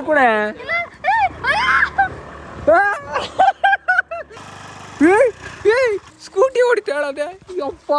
ಕೂಡ ಸ್ಕೂಟಿ ಹೊಡಿತಾಳದೆ ಯಪ್ಪ.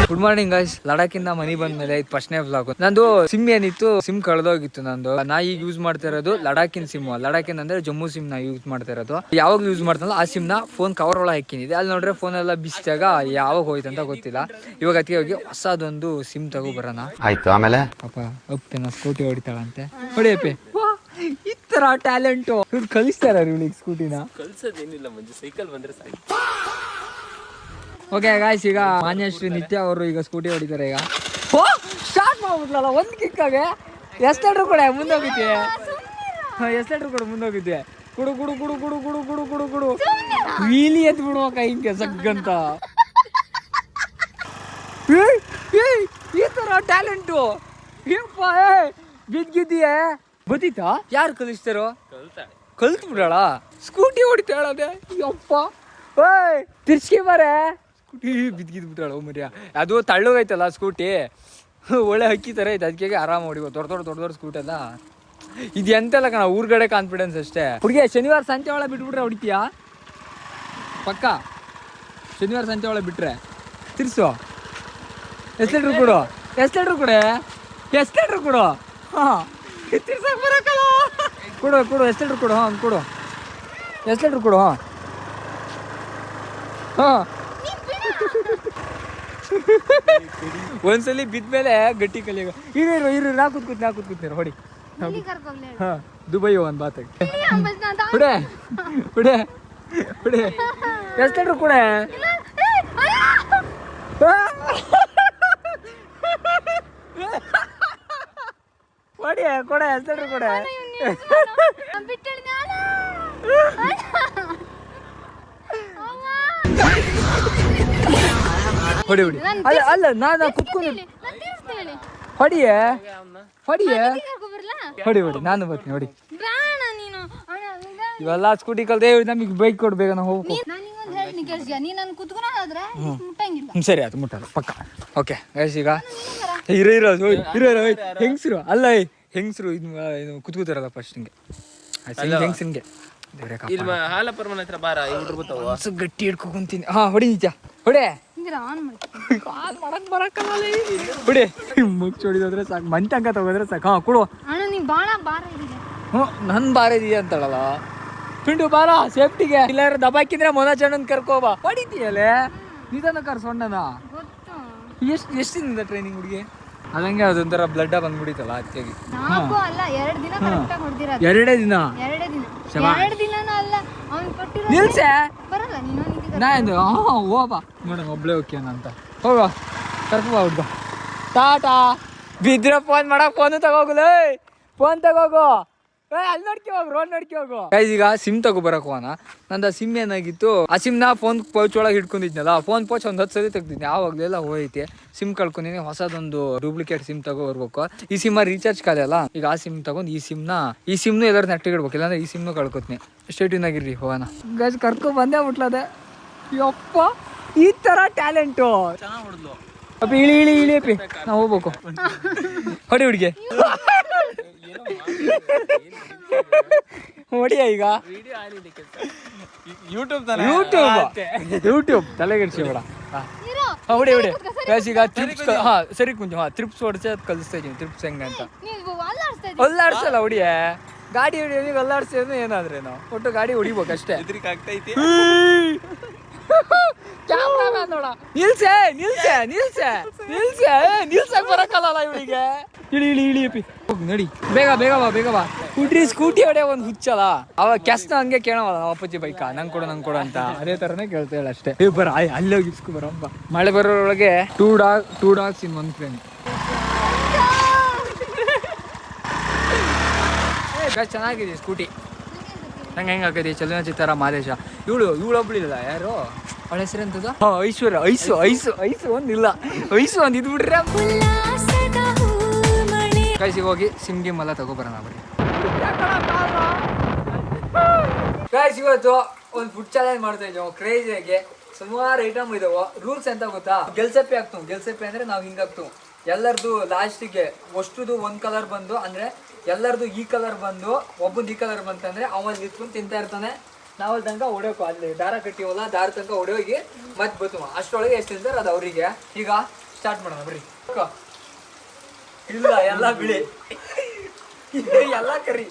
Good morning guys. ಲಡಾಖಿಂದ ಮನಿ ಬಂದ್ಮೇಲೆ ಇದು ಫಸ್ಟ್ನೇ ವ್ಲಾಗ್. ನಂದು ಸಿಮ್ ಏನಿತ್ತು, ಸಿಮ್ ಕಳೆದೋಗಿತ್ತು ನಂದು. ನಾ ಈಗ ಯೂಸ್ ಮಾಡ್ತಾ ಇರೋದು ಲಡಾಖಿನ ಸಿಮ್. ಲಡಾಖಿನ ಅಂದ್ರೆ ಜಮ್ಮು ಸಿಮ್ ನ ಯೂಸ್ ಮಾಡ್ತಾ ಇರೋದು. ಯಾವಾಗ ಯೂಸ್ ಮಾಡ್ತಾನಲ್ಲ ಆ ಸಿಮ್ ನ ಫೋನ್ ಕವರ್ ಒಳಗೆ ಹಾಕಿನಿದೆ. ಅಲ್ಲಿ ನೋಡ್ರೆ ಫೋನ್ ಎಲ್ಲ ಬಿಸಿದಾಗ ಯಾವಾಗ ಹೋಯ್ತು ಅಂತ ಗೊತ್ತಿಲ್ಲ. ಇವಾಗ ಅದಕ್ಕೆ ಹೋಗಿ ಹೊಸದೊಂದು ಸಿಮ್ ತಗೋ ಬರೋಣ. ಆಯ್ತು. ಆಮೇಲೆ ಪಾಪ ಅಪ್ಪನ ಸ್ಕೂಟಿ ಹೊಡಿತಾಳಂತೆ. ಹೊಡಿಯಪ್ಪೆ, ಈ ತರ ಟ್ಯಾಲೆಂಟು ಕಲಿಸ್ತಾರ ಇವಳಿಗೆ ಸ್ಕೂಟಿನ. ಕಲ್ಸೋದೇನಿಲ್ಲ ಮಂಜು, ಸೈಕಲ್ ಬಂದ್ರೆ ಸಾಕು. ಓಕೆ ಗಾಯ್ಸ್, ಈಗ ಮಾನ್ಯಶ್ರೀ ನಿತ್ಯ ಅವರು ಈಗ ಸ್ಕೂಟಿ ಹೊಡಿತಾರೆ. ಈಗ ಸ್ಟಾರ್ಟ್ ಮಾಡ್ಬಿಟ್ಲಲ್ಲ ಒಂದು ಕಿಕ್ಕಾಗೆ. ಎಷ್ಟೆಡ್ರು ಕೂಡ ಮುಂದೋಗಿದ್ದೆ, ಎಷ್ಟೆಡ್ರು ಕೂಡ ಮುಂದೋಗಿದ್ದೆ. ಕುಡು ಕುಡು ಕುಡು ಕುಡು ಕುಡು ಕುಡು ಕುಡು ಕುಡು ವೀಲಿ ಎದ್ದು ಬಿಡುವ ಹಿಂಗೆ ಸಗ್ಗಂತ. ಈ ತರ ಟ್ಯಾಲೆಂಟು ಬಿದ್ದಿದ್ದೀಯ. ಬದೀತಾ ಯಾರು ಕಲಿಸ್ತಾರೋ? ಕಲ್ತು ಬಿಡಾಳ. ಸ್ಕೂಟಿ ಹೊಡಿತಾಳದೆ ಯಪ್ಪ. ಓಯ್ ತಿರ್ಸ್ಕಿ ಬಾರೆ. ಸ್ಕೂಟಿ ಬಿದ್ದಿದ್ದು ಬಿಟ್ಟಾಳ ಮರ್ಯ. ಅದು ತಳ್ಳೋಗೈತಲ್ಲ ಸ್ಕೂಟಿ, ಒಳ್ಳೆ ಹಕ್ಕಿ ಥರ ಐತೆ. ಅದಕ್ಕೆ ಆರಾಮ ಹೊಡಿಬೋದು. ದೊಡ್ಡ ದೊಡ್ಡ ಸ್ಕೂಟಿ ಅಲ್ಲ ಇದು. ಎಂತೆಲ್ಲ ಕಣ ಊರ್ಗಡೆ ಕಾನ್ಫಿಡೆನ್ಸ್ ಅಷ್ಟೇ. ಹುಡುಗಿ ಶನಿವಾರ ಸಂಜೆ ಒಳಗೆ ಬಿಟ್ಬಿಟ್ರೆ ಹೊಡಿತೀಯಾ ಪಕ್ಕ? ಶನಿವಾರ ಸಂಜೆ ಒಳಗೆ ಬಿಟ್ರೆ ತಿರ್ಸು. ಎಸ್ಲೇಟ್ರು ಕೊಡು, ಎಸ್ಲೇಟ್ರು ಕೊಡೆ, ಎಸ್ಲೇಟ್ರು ಕೊಡು. ಹಾಂ ತಿರ್ಸಕ್ಕೆ ಬರೋಕ್ಕಲ್ಲ. ಕೊಡು ಕೊಡು, ಎಸ್ಲೇಟ್ರು ಕೊಡು. ಹಾಂ ಕೊಡು, ಎಸ್ಲೇಟ್ರು ಕೊಡು. ಹಾಂ ಹಾಂ ಒಂದ್ಸಲಿ ಬಿದ್ಮೇಲೆ ಗಟ್ಟಿ ಕಲಿಯಾಗ. ಇರು ನಾ ಕೂತ್ಕೂತೀನಿ ಹೊಡಿ. ಹಾಂ ದುಬೈ ಒಂದು ಬಾತಾಗ ಬಿಡೆ ಬಿಡೆ ಬಿಡೆ. ಎಸ್ಲೇಟ್ರು ಕೊಡೆ. ಕೊಡಿ ಕೊಡೆ, ಎಸ್ಲೇಟ್ರು ಕೊಡೆ. ಹೊಡಿ ಹೊಡಿ. ಅಲ್ಲ ಅಲ್ಲ ನಾನು ಕುತ್ಕೊಂಡು ಹೊಡಿಯೇ ಹೊಡಿಯೇ ಹೊಡಿ ಹೊಡಿ. ನಾನು ಬರ್ತೀನಿ ಹೊಡಿ. ಇವೆಲ್ಲ ಸ್ಕೂಟಿ ಕಲ್ತೆ ನಮಗೆ ಬೈಕ್ ಕೊಡ್ಬೇಕ. ನಾವು ಹೋಗ್ಬೇಕು. ಸರಿ ಆಯ್ತು, ಮುಟ್ಟಲ್ಲ ಪಕ್ಕ. ಓಕೆ ಗೈಸ್, ಈಗ ಹೆಂಗಸರು ಅಲ್ಲ ಹೆಂಗಸರು ಇದು ಕುತ್ಕೋತಾರಲ್ಲ ಫಸ್ಟ್ ಹಿಂಗೆ ಹೆಂಗಸನ್ಗೆ ಗಟ್ಟಿ ಹಿಡ್ಕೊಂತೀನಿ. ಹಾ ಹೊಡಿ ನಿಜ ಹೊಡೆ. ಮಾಡಕ್ ಬರಕ್ಕಲ್ಲ ಹೊಡಿ. ಮುಚ್ಚಿ ಹೊಡಿದ್ರೆ ಸಾಕು, ಮಂಚ ಅಂಕ ತಗೋದ್ರೆ ಸಾಕು. ಹಾ ಕೊಡು. ಹ್ಞೂ ನನ್ ಬಾರ ಇದೆಯಾ ಅಂತಾಳಲ್ಲ. ಪಿಂಡು ಬಾರ ಸೇಫ್ಟಿಗೆ. ಇಲ್ಲ ದಬಾಕಿದ್ರೆ ಮೊನ ಚಣ್ಣನ್ ಕರ್ಕೋಬಾ. ಹೊಡಿತೀಯಲ್ಲೇ ನಿಧಾನ ಕರ್ಸೊಂಡನ. ಎಷ್ಟಿಂದ ಟ್ರೈನಿಂಗ್ ಹುಡುಗಿ? ಅದಂಗೆ ಅದೊಂಥರ ಬ್ಲಡ್ ಬಂದ್ಬಿಡಿತಲ್ಲ ಅದಕ್ಕಾಗಿ. 2 ದಿನ ನಿಲ್ಸೆ ನಾ ಹೋಬಾ ಮೇಡಮ್ ಒಬ್ಳೆ ಓಕೆ ಅಂತ ಹೋಗ ಕರ್ಕೊ ಹುಡ್ಗ. ಟಾಟಾ. ಬಿದ್ರೆ ಫೋನ್ ಮಾಡಕ್ ಫೋನು ತಗೋಗುಲ. ಫೋನ್ ತಗೋಗು. ಅಲ್ಲಿ ನೋಡ್ಕಿ ಹೋಗು, ರೋಡ್ ನೋಡ್ಕಿ ಹೋಗು. ಈಗ ಸಿಮ್ ತಗೋ ಬರಕ್ ಹೋಗೋಣ. ನಂದು ಸಿಮ್ ಏನಾಗಿತ್ತು, ಆ ಸಿಮ್ನ ಫೋನ್ ಪೌಚ್ ಒಳಗೆ ಹಿಡ್ಕೊಂಡಿದ್ನಲ್ಲ. ಫೋನ್ ಪೌಚ್ ಒಂದು 10 ಸರಿ ತೆಗ್ದಿದ್ನಿ. ಆವಾಗಲೆಲ್ಲ ಹೋಯ್ತಿ. ಸಿಮ್ ಕಳ್ಕೊಂಡಿನಿ. ಹೊಸದೊಂದು ಡೂಪ್ಲಿಕೇಟ್ ಸಿಮ್ ತಗೋ ಬರ್ಬೇಕು. ಈ ಸಿಮ್ ರೀಚಾರ್ಜ್ ಖಾಲಿ ಅಲ್ಲ. ಈಗ ಆ ಸಿಮ್ ತಗೊಂಡು ಈ ಸಿಮ್ನು ಎಲ್ಲರೂ ನೆಟ್ಟಿಗೆ ಇಡ್ಬೇಕು. ಇಲ್ಲಾಂದ್ರೆ ಈ ಸಿಮ್ನು ಕಳ್ಕೊತೀನಿ. ಸ್ಟೇಟಿನ್ ಆಗಿರ್ರಿ ಹೋಗೋಣ. ಗಜ್ ಕರ್ಕೊ ಬಂದೇ ಬಿಟ್ಲದೆ ಯಪ್ಪ. ಈ ತರ ಟ್ಯಾಲೆಂಟು ಅಪ್ಪ. ಇಳಿ ಇಳಿ ಇಳಿ ಅಪ್ಪಿ, ನಾವು ಹೋಗ್ಬೇಕು. ಹೊಡಿ ಹುಡುಗಿ ಹೊಡಿಯ. ಈಗ ಯೂಟ್ಯೂಬ್ ತಲೆಗೆಡ್ಸಿ ಬೇಡ. ಹೊಡಿ ಹೊಡಿ. ಈಗ ತ್ರಿಪ್ಸ್. ಹಾ ಸರಿ ಕುಂಜು. ಹಾ ತ್ರಿಪ್ಸ್ ಹೊಡ್ಸಿ ಅದು ಕಲಿಸ್ತಾ ಇದೀನಿ. ತ್ರಿಪ್ಸ್ ಹೆಂಗ ಅಂತ ಅಲ್ಲಾಡ್ಸಲ್ಲ. ಹೊಡಿಯೇ ಗಾಡಿ ಹೊಡಿ. ಅಲ್ಲಾಡ್ಸೋದು ಏನಾದ್ರೇನು ಒಟ್ಟು ಗಾಡಿ ಹೊಡಿಬೇಕು ಅಷ್ಟೇ. ಕ್ಯಾಮ್ರಾಮ್ಯಾನ್ ನೋಡ. ನಿಲ್ಸೆ ನಿಲ್ಸೆ ನಿಲ್ಸೆ ನಿಲ್ಸೆ. ನಿಲ್ಸಕ್ ಬರಕ್ಕಲ್ಲ ಇವಳಿಗೆ. ಇಳಿ ಇಳಿ ಇಳಿ ಅಪ್ಪಿ ಹೋಗಿ ನಡಿ. ಬೇಗ ಬೇಗ ಬಾ ಬೇಗ ಬಾ. ಹುಡ್ರಿ ಸ್ಕೂಟಿ ಹೊಡೆ ಒಂದು ಹುಚ್ಚಲ್ಲ. ಅವ ಕೆಸ್ನ ಹಂಗೆ ಕೇಳವಲ್ಲ ಅಪ್ಪಾಜಿ ಬೈಕ ನಂಗೆ ಕೊಡು ಅಂತ. ಅದೇ ತರನೇ ಕೇಳ್ತೇಳ ಅಷ್ಟೇ. ಬರ ಅಲ್ಲಿ ಹೋಗಿ ಇಸ್ಕೊ ಬರಪ್ಪ. ಮಳೆ ಬರೋರೊಳಗೆ two dogs in one frame. ಚೆನ್ನಾಗಿದೆ ಸ್ಕೂಟಿ. ನಂಗೆ ಹೆಂಗೆ ಹಾಕಿದೆ ಚಲನಚಿತ್ರ ಮಾದೇಶ. ಇವಳು ಒಬ್ಳಿಲ್ಲ ಯಾರು ಅವಳ ಹೆಸರು ಅಂತದ? ಐಶ್ವರ್ಯ. ಐಸು ಒಂದಿಲ್ಲ. ಐಸು ಒಂದು ಇದ್ಬಿಟ್ರೆ ಗೈಸಿಗೆ ಹೋಗಿ ಸಿಮ್ ಗಿಮ್ ಎಲ್ಲ ತಗೊಬರೋಣ ಬನ್ನಿ. ಗೈಸ್ ಇವತ್ತು ಒಂದು ಫುಡ್ ಚಾಲೆಂಜ್ ಮಾಡ್ತಾ ಇದ್ದೀವಿ ಕ್ರೇಜಿಯಾಗಿ. ಸುಮಾರು ಐಟಮ್ ಇದಾವೆ. ರೂಲ್ಸ್ ಎಂತ ಗೊತ್ತಾ, ಗೆಲ್ಸಪ್ಪಿ ಹಾಕ್ತು. ಗೆಲ್ಸಪ್ಪಿ ಅಂದ್ರೆ ನಾವು ಹಿಂಗಾಗ್ತು ಎಲ್ಲರದು ಲಾಸ್ಟಿಗೆ ಅಷ್ಟುದು ಒಂದು ಕಲರ್ ಬಂದು ಅಂದ್ರೆ ಎಲ್ಲರದು ಈ ಕಲರ್ ಬಂದು ಒಬ್ಬಂದು ಈ ಕಲರ್ ಬಂತಂದ್ರೆ ಅವಲ್ಲಿ ನಿಂತ್ಕೊಂಡು ತಿಂತಾ ಇರ್ತಾನೆ. ನಾವಲ್ಲಿ ತನಕ ಹೊಡೆಯೋಕು ಅಲ್ಲಿ ದಾರ ಕಟ್ಟಿವಲ್ಲ, ದಾರ ತನಕ ಹೊಡೆಯೋಗಿ ಮತ್ತೆ ಬತ್ತು ಅಷ್ಟೊಳಗೆ ಎಷ್ಟು ತಿಂತಾರೆ ಅದು ಅವರಿಗೆ. ಈಗ ಸ್ಟಾರ್ಟ್ ಮಾಡೋಣ ಬರ್ರಿ. ಇಲ್ಲ ಎಲ್ಲ ಬಿಳಿ ಎಲ್ಲ ಕರಿ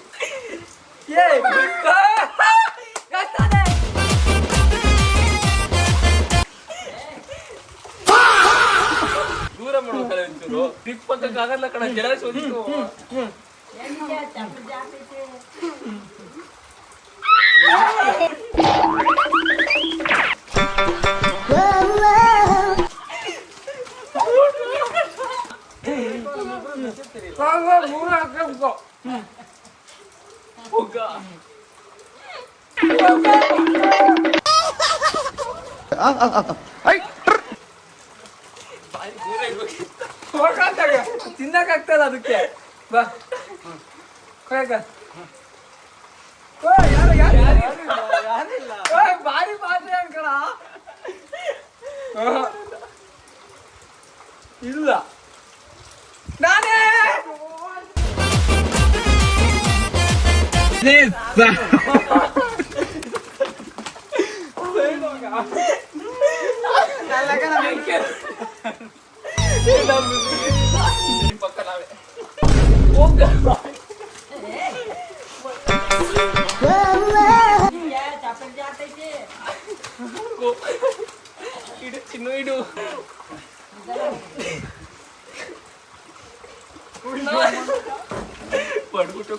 ದೂರ ಮಾಡ್ಬೇಕಲ್ಲ ಒಂಚೂರು. ಟ್ರಿಪ್ ಆಗಲ್ಲ ಕಣ, ಜನ ಸೋದಿತ್ತು. ತಿನ್ನಕ್ಕಾಗ್ತಲ್ಲ ಅದಕ್ಕೆ. ಬಾ ಬಾರಿ ಪಾತ್ರೆ ಅನ್ಕಳ ಇಲ್ಲ ನಾನೇ ಪಕ್ಕ ನಾವೇ ಇಡು ಚಿನ್ನು ಇಡು. ಪಡ್ಬಿಟ್ಟು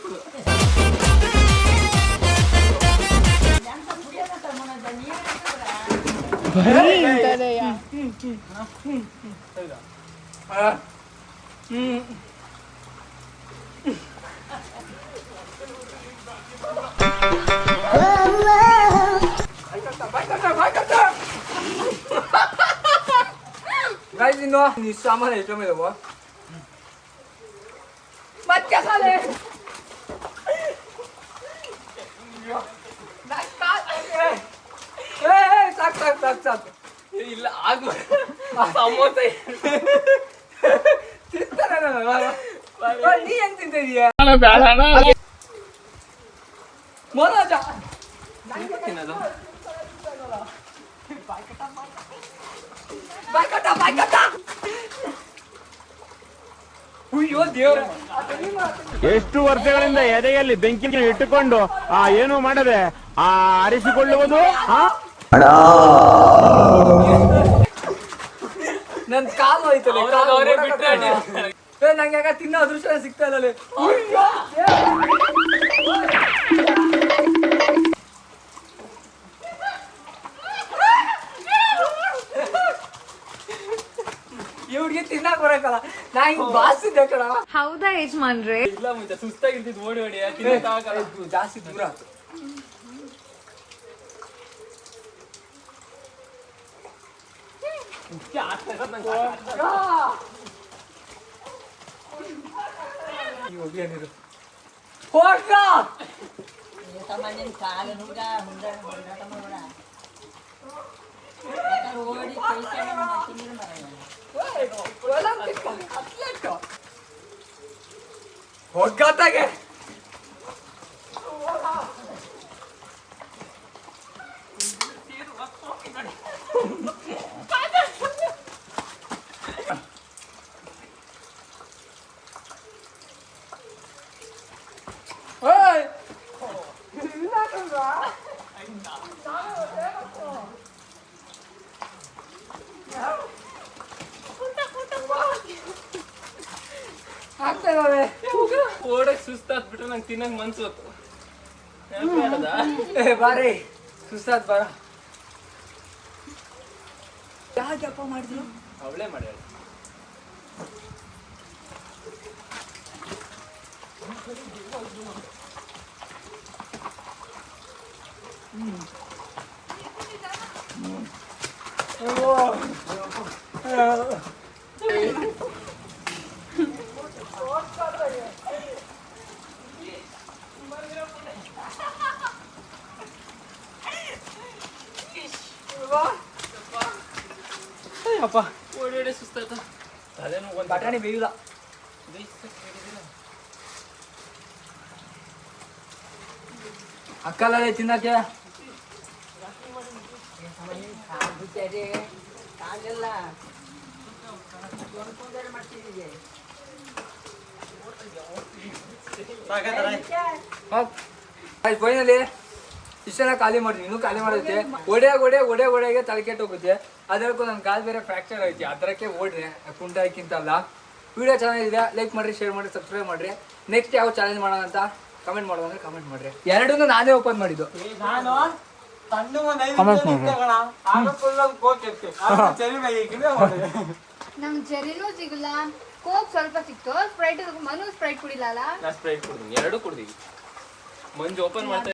ಗೈಸ್ ಇನ್ನು ಈ ಸಾಮಾನು ಐಟಮ್ ಇದಾವ ಮತ್ತೆ ಸಾಲೆ ಸಾಕು ಸಾಕು ಸಾಕು ಸಾಕು. ಇಲ್ಲ ಆಗ ಸಮೋಸ ತಿಂತಾನೆ ನೀ ಹೆಂಗ್ ತಿಂತಿದೀಯ ಮನೋಜ ತಿನ್ನೋದು. ಅಯ್ಯೋ ದೇವ್ರ, ಎಷ್ಟು ವರ್ಷಗಳಿಂದ ಎದೆಯಲ್ಲಿ ಬೆಂಕಿ ಇಟ್ಟುಕೊಂಡು ಏನು ಮಾಡದೆ ಆರಿಸಿಕೊಳ್ಳುವುದು. ನನ್ ಕಾಲು ಹೋಯ್ತಲ್ಲ, ಅವರೇ ಬಿಟ್ರೆ ನಂಗೆ ಯಾಕ ತಿನ್ನೋ ಅದೃಷ್ಟ ಸಿಗ್ತಾ ಇಲ್ಲ. ಇವ್ರಿಗೆ ತಿನ್ನಕ್ ಬರಕಲ್ಲ, ನಾ ಹಿಂಗ್ ಬಾಸಿದ್ದೆ ಕಣ. ಹೌದಾ ಯಜಮಾನ್ರೆ? ಇಲ್ಲ ಮುಂಚೆ ಸುಸ್ತಾಗಿರ್ತಿದ್ ಓಡಿ ಓಡಿ ತಿನ್ನಕ್ಕಾಗಲ್ಲ. ಜಾಸ್ತಿ ದೂರ ಆಯ್ತು. ಹೋಗ ಹೋಗಾತಾಗೆ ಓಡಕ್ ಸುಸ್ತಾದ್ಬಿಟ್ರೆ ನಂಗೆ ತಿನ್ನಕ್ ಮನ್ಸು ಹೊತ್ತು. ಬಾರಿ ಸುಸ್ತಾದ್ ಬಾರ. ಯಾಕಪ್ಪ ಮಾಡಿದ್ರು? ಅವಳೇ ಮಾಡ್ಯಾಳ. ಅಪ್ಪ ಓಡಿ ಸುಸ್ತಾಯ್ತು ತಲೆನೋವು ಬಂತು. ಬಟಾಣಿ ಬೇಯಿಲ್ಲ ಅಕ್ಕಲ್ಲೇ ತಿನ್ನಕ್ಕೆ ಫೈನಲಿ ಇಷ್ಟೆಲ್ಲ ಖಾಲಿ ಮಾಡ್ತೀನಿ, ಇನ್ನೂ ಖಾಲಿ ಮಾಡೈತೆ. ಒಡೆಯಾಗೆ ತಲೆ ಕೆಟ್ಟು ಹೋಗುತ್ತೆ. ಅದಕ್ಕೂ ನನ್ನ ಕಾಲು ಬೇರೆ ಫ್ರ್ಯಾಕ್ಚರ್ ಐತಿ, ಅದಕ್ಕೆ ಓಡ್ರೆ ಕುಂಟಾಕಿಂತಲ್ಲ. ವಿಡಿಯೋ ಚೆನ್ನಾಗಿದೆ, ಲೈಕ್ ಮಾಡಿರಿ, ಶೇರ್ ಮಾಡಿ, ಸಬ್ಸ್ಕ್ರೈಬ್ ಮಾಡಿರಿ. ನೆಕ್ಸ್ಟ್ ಯಾವ ಚಾಲೆಂಜ್ ಮಾಡೋಣ ಅಂತ ಕಮೆಂಟ್ ಮಾಡೋದಂದ್ರೆ ಕಮೆಂಟ್ ಮಾಡಿರಿ. ಎರಡನ್ನೂ ನಾನೇ ಓಪನ್ ಮಾಡಿದ್ದು. ನಮ್ಗೆ ಜರಿನೂ ಸಿಗಲ್ಲ, ಕೋಕ್ ಸ್ವಲ್ಪ ಸಿಕ್ತು, ಸ್ಪ್ರೈಟ್ ಮನು ಸ್ಪ್ರೈಟ್ ಕುಡಿಲ್ಲ. ನಾ ಸ್ಪ್ರೈಟ್ ಕುಡ್ತೀನಿ, ಎರಡು ಕುಡ್ದೀವಿ. ಮಂಜು ಓಪನ್ ಮಾಡ್ತಾ